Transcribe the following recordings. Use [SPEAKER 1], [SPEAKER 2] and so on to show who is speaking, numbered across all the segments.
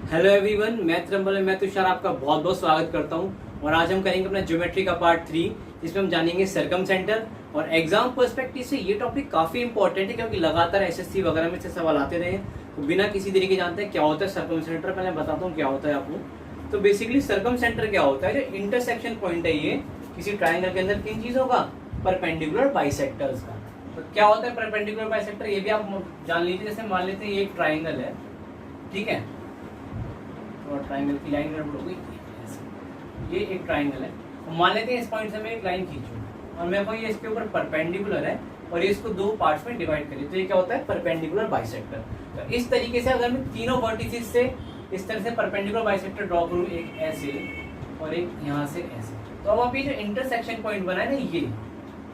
[SPEAKER 1] Hello everyone, मैं त्रम्बल मैं तुषार आपका बहुत बहुत स्वागत करता हूं। और आज हम करेंगे अपना ज्योमेट्री का पार्ट 3, जिसमें हम जानेंगे सर्कम सेंटर। और एग्जाम पर्सपेक्टिव से ये टॉपिक काफी इंपॉर्टेंट है, क्योंकि लगातार एसएससी वगैरह में से सवाल आते रहे हैं। तो बिना किसी तरीके जानते हैं क्या होता है सर्कम सेंटर। पहले बताता हूँ क्या होता है आपको। तो बेसिकली सर्कम सेंटर क्या होता है, जो इंटरसेक्शन पॉइंट है ये किसी ट्राइंगल के अंदर किन चीजों का, परपेंडिकुलर बाइसेक्टर्स का। तो क्या होता है परपेंडिकुलर बाइसेक्टर, ये भी आप जान लीजिए। जैसे मान लेते हैं ये एक ट्राइंगल है, ठीक है, और ट्राइंगल की लाइन गड़बड़ हो गई। ये एक ट्राइंगल है, मान लेते हैं इस पॉइंट से मैं एक लाइन खींचूं और मैं कहूँ ये इसके ऊपर परपेंडिकुलर है और ये इसको दो पार्ट्स में डिवाइड करिए, तो ये क्या होता है परपेंडिकुलर बाइसेक्टर। तो इस तरीके से अगर मैं तीनों वर्टिसेस से इस तरह से परपेंडिकुलर बाइसेक्टर ड्रॉ करूँ, एक ऐसे और एक यहाँ से ऐसे, तो अब आप ये जो इंटरसेक्शन पॉइंट बना है ना,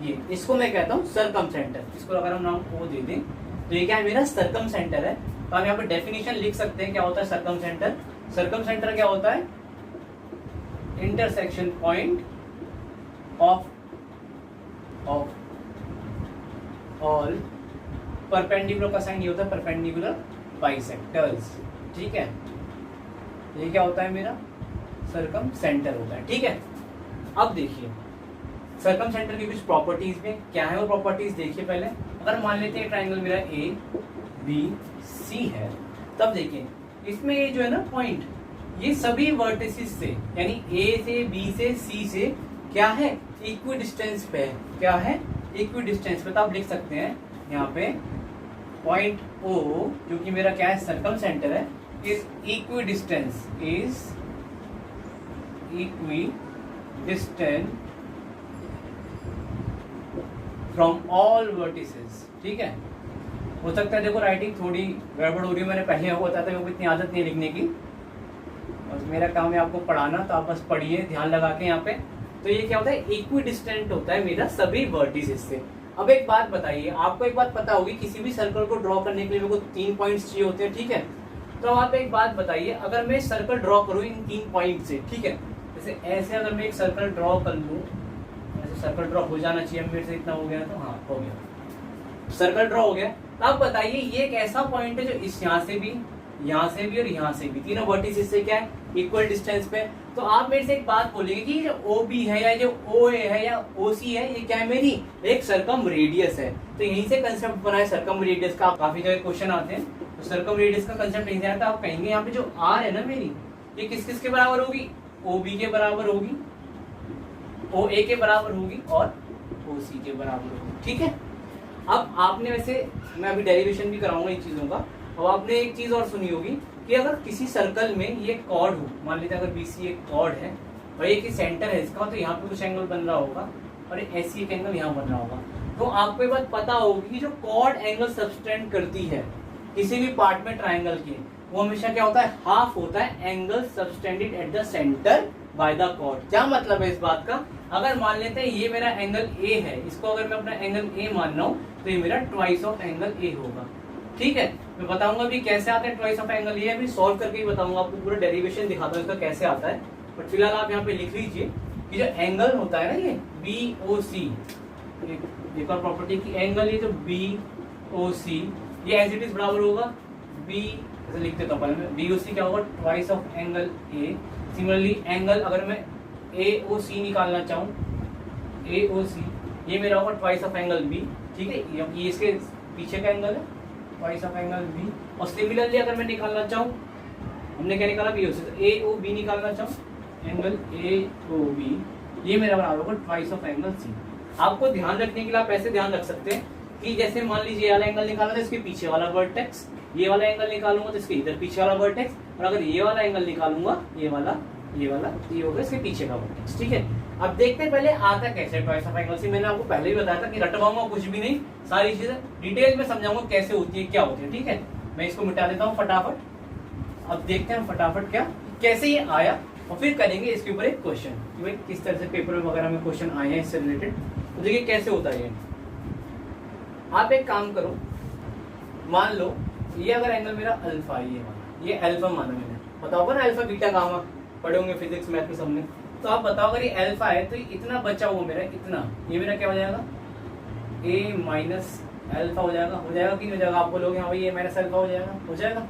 [SPEAKER 1] ये इसको मैं कहता हूँ सर्कम सेंटर। इसको अगर हम नाम ओ दे दें तो ये क्या है, मेरा सर्कम सेंटर है। तो हम यहाँ पर डेफिनेशन लिख सकते हैं क्या होता है सर्कम सेंटर। सर्कम सेंटर क्या होता है, intersection point of all perpendicular का साइन ये होता है परपेंडिकुलर बाइसेक्टर्स, ठीक है। ये क्या होता है, मेरा सर्कम सेंटर होता है, ठीक है। अब देखिए सर्कम सेंटर की कुछ प्रॉपर्टीज में क्या है, वो प्रॉपर्टीज देखिए पहले। अगर मान लेते हैं ट्राइंगल मेरा ए बी सी है, तब देखिए इसमें ये जो है ना पॉइंट, ये सभी वर्टिसेस से यानी ए से बी से सी से क्या है, इक्वी डिस्टेंस पे है। क्या है, इक्वी डिस्टेंस पे। तो आप लिख सकते हैं यहाँ पे पॉइंट ओ, जो कि मेरा क्या है सर्कम सेंटर है, is equi distance from all vertices, ठीक है। हो सकता है देखो राइटिंग थोड़ी गड़बड़ हो रही है, मैंने पहले आपको बताया था, मेरे को इतनी आदत नहीं है लिखने की और मेरा काम है आपको पढ़ाना, तो आप बस पढ़िए ध्यान लगा के यहाँ पे। तो ये क्या होता है, इक्वी डिस्टेंट होता है मेरा सभी वर्टिसेस से। अब एक बात बताइए, आपको एक बात पता होगी, किसी भी सर्कल को ड्रॉ करने के लिए मेरे को 3 पॉइंट्स चाहिए होते हैं, ठीक है। तो आप एक बात बताइए, अगर मैं सर्कल ड्रॉ करूँ इन 3 पॉइंट से, ठीक है, जैसे ऐसे अगर मैं एक सर्कल ड्रॉ कर लूँ, ऐसे सर्कल ड्रॉ हो जाना चाहिए, मेरे से इतना हो गया तो हाँ हो गया, सर्कल ड्रॉ हो गया। तो आप बताइए ये एक ऐसा पॉइंट है जो इस यहाँ से भी और यहाँ से भी तीनों वर्टिसेस से क्या है, इक्वल डिस्टेंस पे। तो आप मेरे से एक बात बोलेंगे कि जो ओ बी है या जो ओ ए है या ओ सी है, ये क्या है, मेरी एक सर्कम रेडियस है। तो यहीं से कंसेप्ट बना है सर्कम रेडियस का। काफी जगह क्वेश्चन आते हैं, तो सर्कम रेडियस का कंसेप्ट नहीं आता। आप कहेंगे यहाँ पे जो आर है ना मेरी, ये किस किस के बराबर होगी, ओ बी के बराबर होगी, ओ ए के बराबर होगी और ओ सी के बराबर होगी, ठीक है। अब आपने वैसे, मैं अभी डेरिवेशन भी कराऊंगा इन चीजों का। अब आपने एक चीज और सुनी होगी कि अगर किसी सर्कल में ये कॉर्ड हो, मान लीजिए अगर बीसी एक कॉर्ड है और ये सेंटर है इसका, तो यहाँ पे कुछ एंगल बन रहा होगा और ऐसी एक एंगल यहाँ बन रहा होगा। तो आपको ये बात पता होगी कि जो कॉर्ड एंगल सबटेंड करती है किसी भी पार्ट में ट्राइंगल की, वो हमेशा क्या होता है, हाफ होता है angle subtended at the centre by the chord. क्या मतलब है इस बात का, अगर मान लेते हैं ये मेरा एंगल ए है, इसको अगर मैं अपना एंगल ए मान रहा हूँ, तो ये मेरा ट्वाइस ऑफ एंगल ए होगा, ठीक है। मैं बताऊंगा भी कैसे आता है ट्वाइस ऑफ एंगल ए, अभी सॉल्व करके ही बताऊंगा आपको, पूरा डेरिवेशन दिखाता हूँ इसका कैसे आता है। बट फिलहाल आप यहाँ पे लिख लीजिए कि जो एंगल होता है ना ये बी ओ सी, एक और प्रॉपर्टी की एंगल ये जो बी ओ सी, ये एज इट इज बराबर होगा बी, ऐसे लिख देता हूँ पहले मैं, बी ओ सी क्या होगा, twice of angle A. Similarly angle अगर मैं ए ओ सी निकालना चाहूँ, ए ओ सी, ये मेरा होगा ट्वाइस ऑफ एंगल बी, ठीक है। ये इसके पीछे का एंगल है, ट्वाइस ऑफ एंगल बी। और सिमिलरली अगर मैं निकालना चाहूँ, हमने क्या निकाला, बी ओ सी, तो ए ओ बी निकालना चाहूँ, एंगल ए ओ बी, ये मेरा बराबर होगा ट्वाइस ऑफ एंगल सी। आपको ध्यान रखने के लिए आप ऐसे ध्यान रख सकते हैं कि जैसे मान लीजिए ये वाला एंगल निकाला था, इसके पीछे वाला वर्टेक्स, ये वाला एंगल निकालूंगा तो इसके इधर पीछे वाला वर्टेक्स, और अगर ये वाला एंगल निकालूंगा, ये वाला ये होगा इसके पीछे का वर्टेक्स, ठीक है। अब देखते हैं पहले आता कैसे ट्वाइस ऑफ एंगल सी। मैंने आपको पहले ही बताया था कि रटवाऊंगा कुछ भी नहीं, सारी चीजें डिटेल में समझाऊंगा कैसे होती है, क्या होती है, ठीक है। मैं इसको मिटा देता हूँ फटाफट। अब देखते हैं फटाफट क्या कैसे ये आया, और फिर करेंगे इसके ऊपर एक क्वेश्चन कि भाई किस तरह से पेपर वगैरह में क्वेश्चन आए हैं इससे रिलेटेड। तो देखिए कैसे होता है ये। आप एक काम करो, मान लो ये अगर एंगल मेरा अल्फा, ये अल्फा माना मैंने, पता होगा ना अल्फा बीटा गामा, पढ़े होंगे फिजिक्स मैथ में सबने। तो आप बताओ अगर ये अल्फा है तो इतना बचा हुआ मेरा, इतना, ये मेरा क्या हो जाएगा, ए माइनस अल्फा हो जाएगा कि नहीं हो जाएगा। आप बोलोगे हाँ भाई ये माइनस अल्फा हो जाएगा,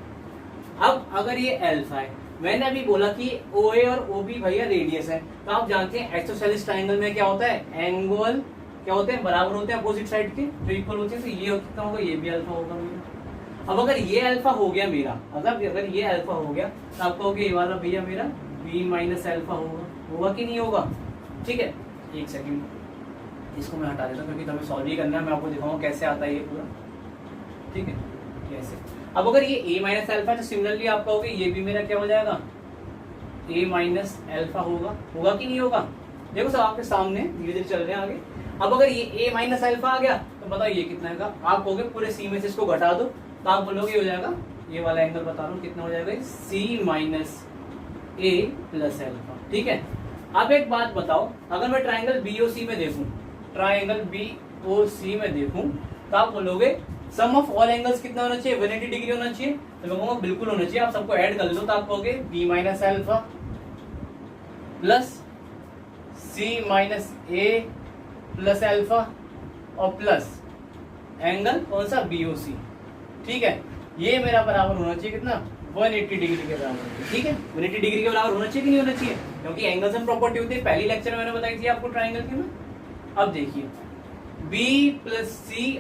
[SPEAKER 1] अब अगर ये अल्फा है, मैंने अभी बोला कि ओ ए और ओ बी भैया रेडियस है, तो आप जानते हैं आइसोसेलेस ट्रायंगल में क्या होता है, एंगल क्या होते हैं, बराबर होते हैं अपोजिट साइड के, तो इक्वल होते हैं, तो ये कितना होगा, ये भी अल्फा होगा मेरा। अब अगर ये अल्फा हो गया मेरा, अगर ये अल्फा हो गया, तो आप कहोगे ये वाला भैया मेरा बी माइनस अल्फा होगा कि नहीं होगा। ठीक है, एक सेकंड इसको मैं हटा देता हूँ क्योंकि हमें सॉल्व ही करना है, मैं आपको दिखाऊंगा कैसे आता है ये पूरा। ठीक है, कैसे। अब अगर ये a माइनस अल्फा है, तो सिमिलरली आप कहोगे ये भी मेरा क्या हो जाएगा, a माइनस अल्फा होगा कि नहीं होगा। देखो सब आपके सामने धीरे धीरे चल रहे हैं आगे। अब अगर ये a माइनस अल्फा आ गया, तो बताओ ये कितना है, आप कहोगे पूरे c में से इसको घटा दो, तो आप बोलोगे हो जाएगा, ये वाला एंगल बता रहा हूँ कितना हो जाएगा, c minus a plus alpha. ठीक है, अब एक बात बताओ, अगर मैं ट्राइंगल BOC में देखूं, तो आप बोलोगे सम ऑफ ऑल एंगल्स कितना होना चाहिए, 180 डिग्री होना चाहिए, तो मैं कहूँगा बिल्कुल होना चाहिए। आप सबको ऐड कर लो, तो आप कहोगे b minus alpha plus c minus a plus alpha और प्लस एंगल कौन सा, BOC। ठीक है, ये मेरा बराबर होना चाहिए कितना, 180 डिग्री के बराबर। ठीक है, 180 डिग्री के बराबर होना चाहिए कि नहीं होना चाहिए, क्योंकि एंगल्स एंड प्रॉपर्टी होती है, पहली लेक्चर में मैंने बताई थी आपको ट्राइंगल की में। अब देखिए b प्लस c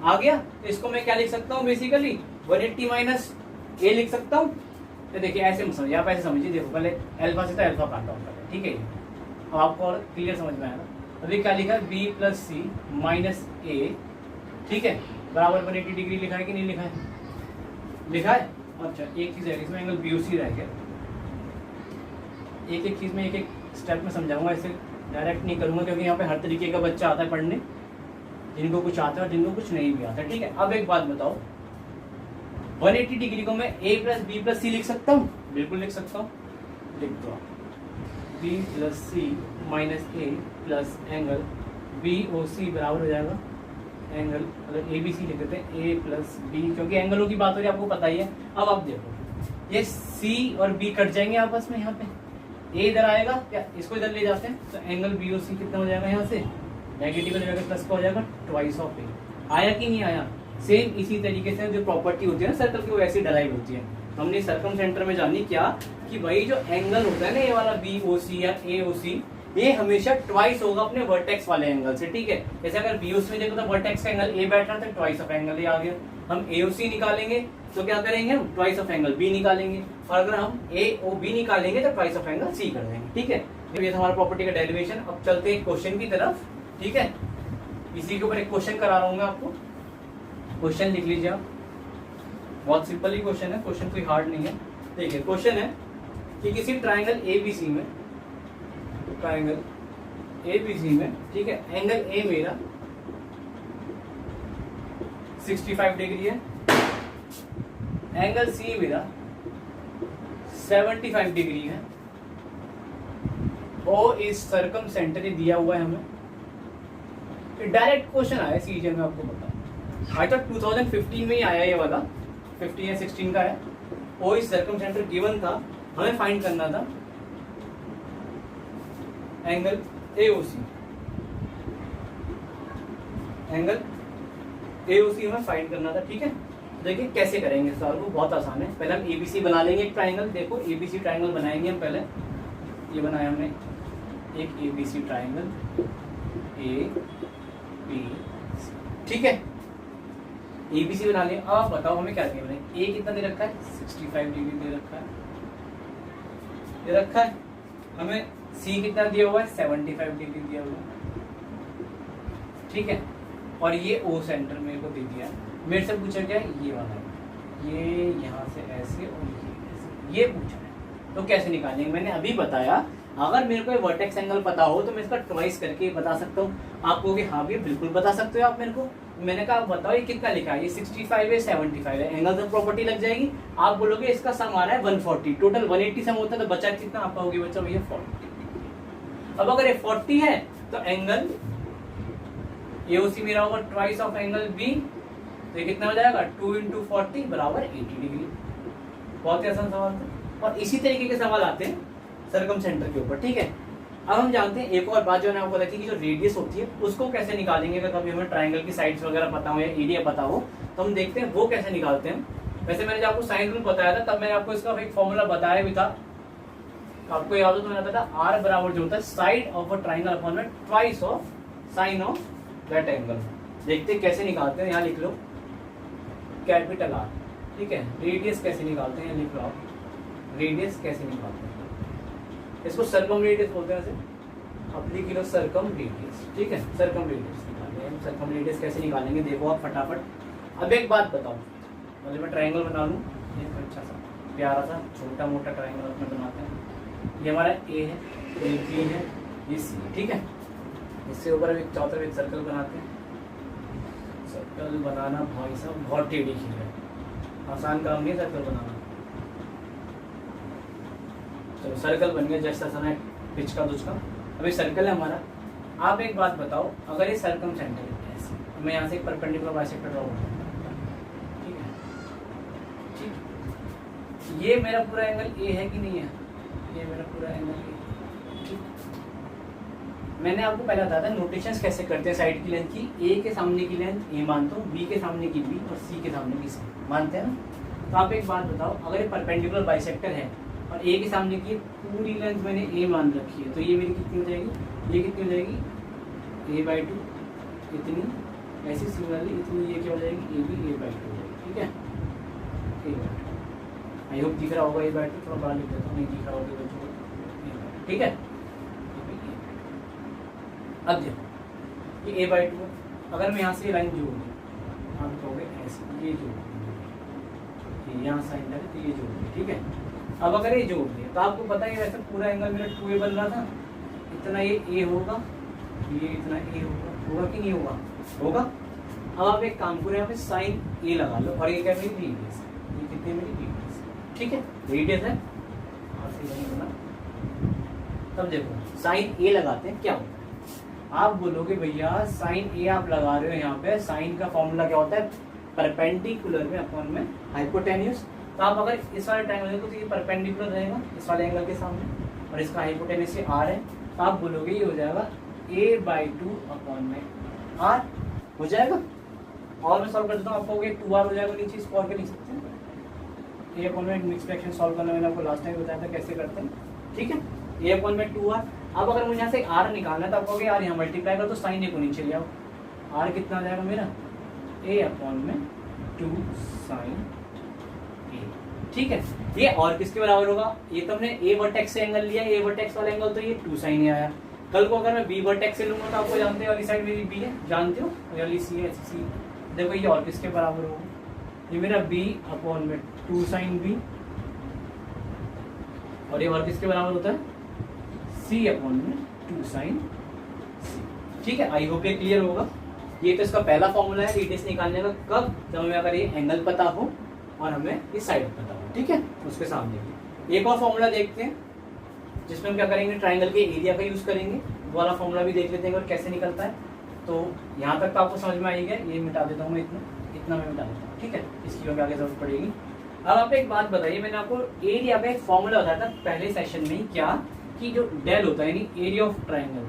[SPEAKER 1] आ गया, तो इसको मैं क्या लिख सकता हूँ, बेसिकली 180 माइनस a लिख सकता हूँ। तो देखिए ऐसे मत समझिए, आप ऐसे समझिए, देखो पहले अल्फा से तो अल्फा काटा होता है। ठीक है, अब आपको और क्लियर समझ में आएगा। अभी क्या लिखा है, b plus c minus a, ठीक है, बराबर 180 डिग्री लिखा है कि नहीं लिखा है, लिखा है। अच्छा एक चीज है, इसमें एंगल BOC रह गया, एक एक चीज में एक एक स्टेप में समझाऊंगा, ऐसे डायरेक्ट नहीं करूंगा, क्योंकि यहाँ पे हर तरीके का बच्चा आता है पढ़ने, जिनको कुछ आता है और जिनको कुछ नहीं भी आता। ठीक है, अब एक बात बताओ, 180 डिग्री को मैं a प्लस बी प्लस सी लिख सकता हूँ, बिल्कुल लिख सकता हूँ, लिख दो b plus c minus a plus angle BOC बराबर हो जाएगा एंगल, अगर ABC लिख देते हैं a प्लस बी, क्योंकि एंगलों की बात हो रही है, आपको पता ही है। अब आप देखो ये C और B कट जाएंगे आपस में, यहाँ पे a इधर आएगा, या इसको इधर ले जाते हैं, तो एंगल BOC कितना हो जाएगा, यहाँ से नेगेटिव जगह प्लस का हो जाएगा ट्वाइस ऑफ ए। आया कि नहीं आया, सेम इसी तरीके से जो प्रॉपर्टी होती है ना सर्कल की, वो ऐसी डराइव होती है। हमने सर्कम सेंटर में जानी क्या कि भाई जो एंगल होता है ना ये वाला BOC या AOC, ये हमेशा ट्वाइस होगा अपने वर्टेक्स वाले एंगल से। ठीक है, जैसे अगर BOC में देखो तो वर्टेक्स का एंगल A बैठ रहा था, ट्वाइस ऑफ एंगल A आ गया। हम AOC निकालेंगे तो क्या करेंगे, हम ट्वाइस ऑफ एंगल B निकालेंगे, और अगर हम AOB निकालेंगे तो ट्वाइस ऑफ एंगल C कर देंगे। ठीक है, ये हमारा प्रॉपर्टी का डेरिवेशन। अब चलते हैं क्वेश्चन की तरफ। ठीक है, इसी के ऊपर एक क्वेश्चन करा रहा हूँ मैं आपको, क्वेश्चन लिख लीजिए आप, बहुत सिंपल ही क्वेश्चन है, क्वेश्चन कोई हार्ड नहीं है। देखिए क्वेश्चन है कि किसी ट्राइंगल ABC में, ठीक है, एंगल A मेरा 65 डिग्री है, एंगल C मेरा 75 डिग्री है, O इज सर्कम सेंटर दिया हुआ है हमें। डायरेक्ट क्वेश्चन आया सीजे में, आपको बताऊं, आई थॉट 2015 में ही आया ये वाला, 15 या 16 का है। ओ इस सर्कम सेंटर गिवन था, हमें फाइंड करना था एंगल AOC, हमें फाइंड करना था। ठीक है, देखिए कैसे करेंगे सॉल्व, बहुत आसान है। पहले हम ABC बना लेंगे एक ट्राइंगल। देखो ABC ट्राइंगल बनाएंगे हम, पहले ये बनाया हमने एक ABC ट्राइंगल ABC, ठीक है, ABC बना लिया। अब आप बताओ हमें क्या चाहिए, मैंने A कितना दे रखा है, 65 डिग्री दे रखा है, हमें C कितना दिया हुआ है, 75 डिग्री दिया हुआ है। ठीक है, और ये O सेंटर मेरे को दे दिया, मेरे से पूछा क्या है, ये वाला है, ये यहाँ से ऐसे और ये ऐसे, ये पूछा है। तो कैसे निकालेंगे, मैंने अभी बताया, अगर मेरे को वर्टेक्स एंगल पता हो तो मैं इसका ट्वाइस करके बता सकता हूँ। आप कहोगे हाँ भैया बिल्कुल बता सकते हो आप मेरे को। मैंने कहा आप बताओ ये कितना लिखा है, ये 65 है 75 है, एंगल से प्रॉपर्टी लग जाएगी। आप बोलोगे इसका सम आ रहा है 140, टोटल 180 सम होता है, तो बचा कितना, आप कहोगे बच्चा भैया 40। अब अगर ये 40 है तो एंगल AOC मेरा होगा ट्वाइस ऑफ एंगल B, तो ये कितना हो जाएगा, 2 × 40 बराबर 80 डिग्री। बहुत ही आसान सवाल था, और इसी तरीके के सवाल आते हैं सर्कम सेंटर के ऊपर। ठीक है, अब हम जानते हैं एक और बात जो है आपको बताई थी कि जो रेडियस होती है उसको कैसे निकालेंगे। अगर कभी हमें ट्राइंगल की साइड्स वगैरह पता हो या एरिया पता हो तो हम देखते हैं वो कैसे निकालते हैं। वैसे मैंने जब आपको साइन रूल बताया था तब मैंने आपको इसका एक फॉर्मूला बताया भी था, आपको याद हो तो मैंने बताया था आर बराबर जो होता है side of a triangle upon में twice of sine of that angle. देखते कैसे निकालते हैं, यहाँ लिख लो कैपिटल आर, ठीक है। रेडियस कैसे निकालते हैं, लिख लो आप रेडियस कैसे निकालते हैं, इसको सर्कम रेडियस बोलते हैं, अब लिख लो सर्कम रेडियस, ठीक है। सर्कम रेडियस निकालते हैं, सर्कम रेडियस कैसे निकालेंगे देखो आप फटाफट। अब एक बात बताओ, मतलब मैं ट्राइंगल बना लूँ, एक अच्छा सा प्यारा सा छोटा मोटा ट्राइंगल अपने बनाते हैं। ये हमारा ए है, ये बी है, ये सी है, ठीक है। इससे ऊपर एक चौथा एक सर्कल बनाते हैं। सर्कल बनाना भाई साहब बहुत टेढ़ी चीज है, आसान काम नहीं सर्कल बनाना। चलो सर्कल बन गया जैसा सा पिच का दुच का। अभी सर्कल है हमारा। आप एक बात बताओ, अगर ये सर्कम सेंटर है ऐसे, मैं यहाँ से एक परपेंडिकुलर बाइसेक्टर ड्रॉ करूँ, ठीक है, ठीक। ये मेरा पूरा एंगल ए है कि नहीं है, ये मेरा पूरा एंगल ए, ठीक। मैंने आपको पहले बताया था नोटेशंस कैसे करते हैं साइड की लेंथ की। ए के सामने की लेंथ ए मानता हूँ, बी के सामने की बी और सी के सामने की सी मानते हैं ना। तो आप एक बात बताओ, अगर ये परपेंडिकुलर बाइसेक्टर है और ए के सामने की पूरी लेंथ मैंने ए मान रखी है, तो ये मेरी कितनी हो जाएगी, ये कितनी हो जाएगी a/2 इतनी, ऐसी सिमिलरली इतनी ये क्या हो जाएगी ए भी a/2 हो जाएगी, ठीक है। a/2 आई होप दिख रहा होगा, a/2 थोड़ा बड़ा लिख देता हूँ, नहीं दिख रहा होगा बच्चों, ठीक है। अब देखो ये a/2 है, अगर मैं यहाँ से लाइन जोड़ दूँ, आप कहोगे ऐसे ये जोड़ दूँ, यहाँ साइन लगे तो ये जोड़ दूँ, ठीक है। अब अगर ये जोड़ दिया तो आपको पता है वैसे पूरा एंगल मेरा 2a बन रहा था, इतना ये a होगा, ये इतना a होगा कि नहीं होगा, होगा। अब आप एक काम करो, यहाँ पे साइन a लगा लो और ये क्या मेरी रेडियस है, ये कितनी मेरी रेडियस, ठीक है, रेडियस है और से नहीं बना। तब देखो साइन a लगाते हैं क्या होता है, आप बोलोगे भैया साइन a आप लगा रहे हो यहाँ पे, साइन का फॉर्मूला क्या होता है, परपेंडिकुलर में अपॉन में हाइपोटेन्यूज। तो आप अगर इस वाले ट्रायंगल देखो तो ये परपेंडिकुलर रहेगा इस वाले एंगल के सामने और इसका हाइपोटेन्यूज से r है, तो आप बोलोगे ये हो जाएगा a/2 अपॉन में r हो जाएगा। और मैं सॉल्व कर देता हूँ, आपको 2r हो जाएगा, नीचे स्क्वायर के लिख सकते हैं। a अपॉन में मिक्स फ्रैक्शन सॉल्व करना मैंने आपको लास्ट टाइम बताया था कैसे करते हैं, ठीक है। a अपॉन में 2r। अब अगर मुझे यहाँ से r निकालना है तो आप कहोगे यार यहाँ मल्टीप्लाई कर तो साइन a को नीचे ले आओ, r कितना आ जाएगा मेरा a अपॉन में 2 साइन a, ठीक है। ये और किसके बराबर होगा, ये तो हमने a वर्टेक्स से एंगल लिया, a वर्टेक्स वाला एंगल तो ये 2 साइन a आया। कल को अगर मैं b वर्टेक्स से लूंगा तो आपको जानते हो वाली साइड मेरी b है, जानते हो, वाली c है, ऐसी c। देखो ये और किसके बराबर होगा, ये मेरा b अपॉन में 2 साइन b, और ये और किसके बराबर होता है c अपॉन में 2 साइन c, ठीक है। आई होप ये क्लियर होगा। ये तो इसका पहला फॉर्मूला है रेडियस निकालने का, कब, जब हमें अगर ये एंगल पता हो और हमें ये साइड पता हो, ठीक है, उसके सामने। एक और फॉर्मूला देखते हैं जिसमें हम क्या करेंगे, ट्राइंगल के एरिया का यूज करेंगे, वो वाला फॉर्मूला भी देख लेते हैं और कैसे निकलता है। तो यहाँ तक तो आपको समझ में आई है, ये मिटा देता हूँ मैं, इतना मैं मिटा देता हूँ, ठीक है, इसकी क्योंकि आगे जरूरत पड़ेगी। अब आप एक बात बताइए, मैंने आपको एरिया का एक फॉर्मूला बताया था पहले सेशन में, क्या कि जो डेल होता है यानी एरिया ऑफ ट्राइंगल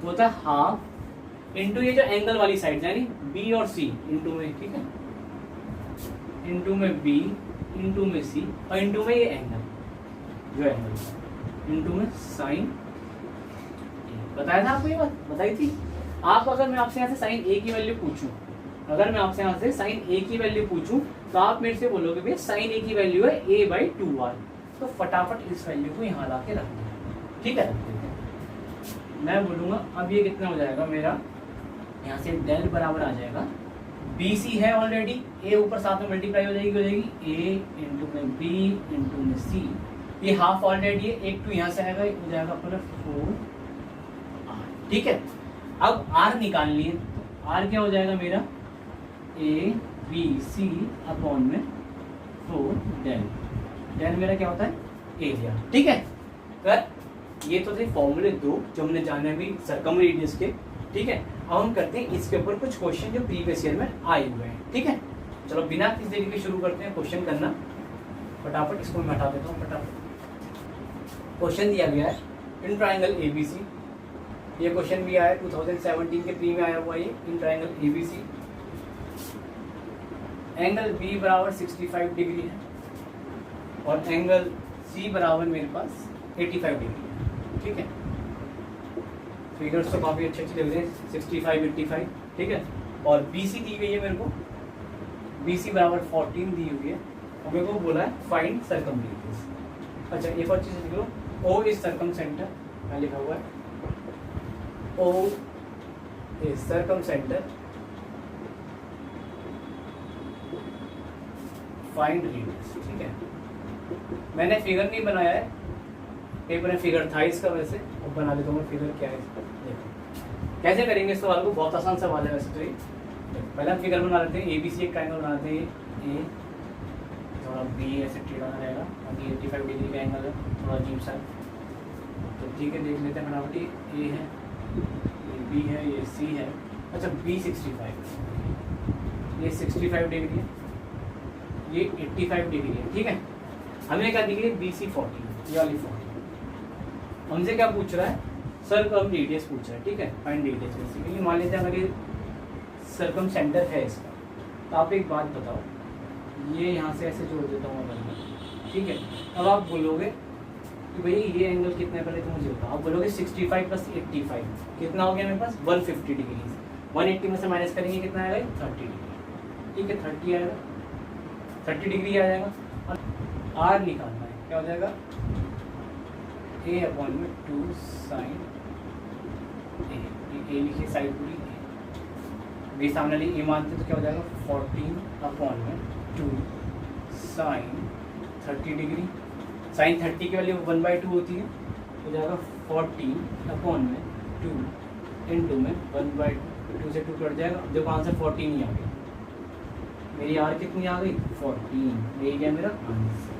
[SPEAKER 1] वो होता है हाफ इंटू ये जो एंगल वाली साइड यानी बी और सी इंटू में, ठीक है, इंटू में बी इंटू में सी और इंटू में ये एंगल, जो एंगल इंटू में साइन। बताया था आपको, ये बात बताई थी। आप अगर मैं आपसे यहाँ से साइन ए की वैल्यू पूछूं, अगर मैं आपसे यहाँ से साइन ए की वैल्यू पूछूं तो आप मेरे से बोलोगे भैया साइन ए की वैल्यू है a/2r, तो फटाफट इस वैल्यू को यहाँ ला के रख दो, ठीक है। मैं बोलूंगा अब ये कितना हो जाएगा मेरा, यहाँ से डेल बराबर आ जाएगा बी सी है ऑलरेडी, ए ऊपर साथ में मल्टीप्लाई हो जाएगी ए इंटू में बी इंटू में सी, ये हाफ ऑलरेडी है, एक टू यहाँ से आएगा, हो जाएगा अपना 4r, ठीक है। अब r निकाल लिए, r क्या हो जाएगा मेरा ए बी सी अपॉन में 4 डेल, डेल मेरा क्या होता है एरिया, ठीक है। कर ये तो थे फॉर्मूले 2 जो हमने जाने भी सर्कम रेडियस के, ठीक है। अब हम करते हैं इसके ऊपर कुछ क्वेश्चन जो प्रीवियस ईयर में आए हुए हैं, ठीक है। चलो बिना किसी देरी के शुरू करते हैं क्वेश्चन करना, फटाफट इसको मैं हटा देता हूँ फटाफट। क्वेश्चन दिया गया है इन ट्राइंगल एबीसी, ये क्वेश्चन भी आया 2017 के प्री में आया हुआ है, in triangle ABC angle B बराबर 65 डिग्री है और एंगल सी बराबर मेरे पास 85 डिग्री है। ठीक है, फिगर्स तो काफ़ी अच्छे अच्छे लग रहे हैं, 65 85। ठीक है, और बी सी दी गई है मेरे को, बी सी बराबर 14 दी हुई है और मेरे को बोला है फाइंड सर्कमफ्रेंस। अच्छा, एक और चीज़ लिख लो, ओ इज सर्कम सेंटर, क्या लिखा हुआ है, O is circumcentre, find radius. ठीक है, मैंने फिगर नहीं बनाया है, पेपर में फिगर था इसका, वैसे अब बना देता हूँ फिगर क्या है इसका। देखो कैसे करेंगे इस सवाल को, बहुत आसान सवाल है वैसे तो ये। पहले हम फिगर बना लेते हैं, ए बी सी एक ट्रायंगल बनाते हैं, ए थोड़ा बी ऐसे टेढ़ा रहेगा, बाकी 85 डिग्री का एंगल है, थोड़ा अजीब सा। तो ठीक है, देख लेते हैं फटाफट, ए है, ये बी है, ये सी है। अच्छा, बी 65, ये 65 डिग्री है, ये 85 डिग्री है। ठीक है, हमें क्या दिख रही है, बी सी 40, ये वाली 40। हमसे क्या पूछ रहा है, सर्कम रेडियस पूछ रहा है। ठीक है, फाइंड रेडियस। बेसिकली मान लेते हैं अगर ये सर्कम सेंटर है इसका, तो आप एक बात बताओ, ये यहाँ से ऐसे जोड़ देता हूँ अगर मैं। ठीक है, अब आप बोलोगे कि भाई ये एंगल कितना है, पहले तो मुझे बताओ। आप बोलोगे 65 + 85 कितना हो गया मेरे पास, 150 डिग्री। 180 में से माइनस करेंगे कितना आएगा, 30 डिग्री। ठीक है, 30 आएगा, 30 डिग्री आ जाएगा। आर निकालना है, क्या हो जाएगा, a/2 sin a, ये लिखिए साइड पूरी, बी सामने वाली ए मानते तो क्या हो जाएगा, 14/2 sin 30 डिग्री। साइन 30 की वैल्यू 1/2 होती है, हो जाएगा 14/2 इंटू में 1/2 से 2 कट जाएगा। देखो आंसर 14 ही आ गया, मेरी आर कितनी आ गई, 14। यही क्या मेरा आंसर।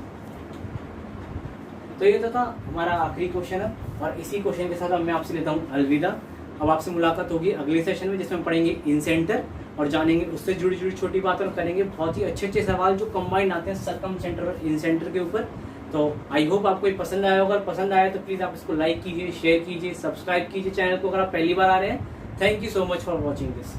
[SPEAKER 1] तो ये तो था हमारा आखिरी क्वेश्चन है, और इसी क्वेश्चन के साथ अब मैं आपसे लेता हूँ अलविदा। अब आपसे मुलाकात होगी अगले सेशन में, जिसमें हम पढ़ेंगे इन सेंटर और जानेंगे उससे जुड़ी जुड़ी छोटी बातें, और करेंगे बहुत ही अच्छे अच्छे सवाल जो कंबाइंड आते हैं सर्कम सेंटर और इन सेंटर के ऊपर। तो आई होप आपको ये पसंद आया होगा, पसंद आया तो प्लीज़ आप इसको लाइक कीजिए, शेयर कीजिए, सब्सक्राइब कीजिए चैनल को अगर आप पहली बार आ रहे हैं। Thank you so much for watching this.